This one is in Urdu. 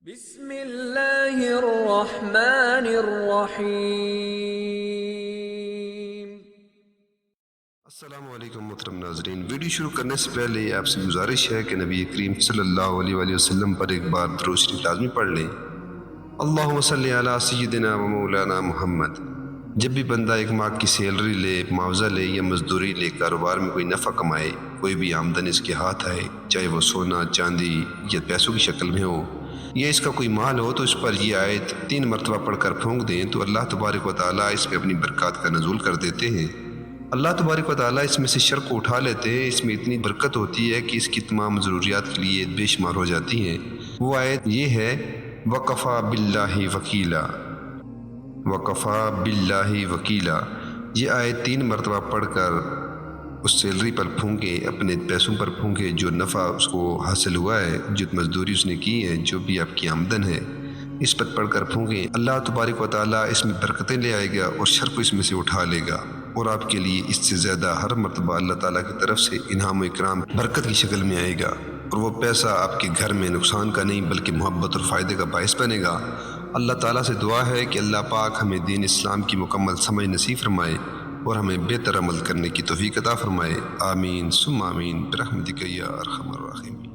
بسم اللہ الرحمن الرحیم۔ السلام علیکم محترم ناظرین، ویڈیو شروع کرنے سے پہلے آپ سے گزارش ہے کہ نبی کریم صلی اللہ علیہ وآلہ وسلم پر ایک بار درود شریف لازمی پڑھ لیں۔ اللہم صلی علی سیدنا و مولانا محمد۔ جب بھی بندہ ایک ماہ کی سیلری لے، معاوضہ لے یا مزدوری لے، کاروبار میں کوئی نفع کمائے، کوئی بھی آمدن اس کے ہاتھ آئے، چاہے وہ سونا چاندی یا پیسوں کی شکل میں ہو یا اس کا کوئی مال ہو، تو اس پر یہ آیت 3 مرتبہ پڑھ کر پھونک دیں تو اللہ تبارک و تعالیٰ اس میں اپنی برکات کا نزول کر دیتے ہیں۔ اللہ تبارک و تعالیٰ اس میں سے شر کو اٹھا لیتے ہیں۔ اس میں اتنی برکت ہوتی ہے کہ اس کی تمام ضروریات کے لیے بے شمار ہو جاتی ہیں۔ وہ آیت یہ ہے، وَقَفَى بِاللَّهِ وَكِيلًا، وَقَفَى بِاللَّهِ وَكِيلًا۔ یہ آیت 3 مرتبہ پڑھ کر اس سیلری پر پھونکے، اپنے پیسوں پر پھونکے، جو نفع اس کو حاصل ہوا ہے، جو مزدوری اس نے کی ہے، جو بھی آپ کی آمدن ہے، اس پر پڑھ کر پھونکیں، اللہ تبارک و تعالیٰ اس میں برکتیں لے آئے گا اور شر کو اس میں سے اٹھا لے گا، اور آپ کے لیے اس سے زیادہ ہر مرتبہ اللہ تعالیٰ کی طرف سے انعام و اکرام برکت کی شکل میں آئے گا، اور وہ پیسہ آپ کے گھر میں نقصان کا نہیں بلکہ محبت اور فائدے کا باعث بنے گا۔ اللہ تعالیٰ سے دعا ہے کہ اللہ پاک ہمیں دین اسلام کی مکمل سمجھ نصیب فرمائے اور ہمیں بہتر عمل کرنے کی توفیق عطا فرمائے۔ آمین ثم آمین برحمتک یا ارحم الراحمین۔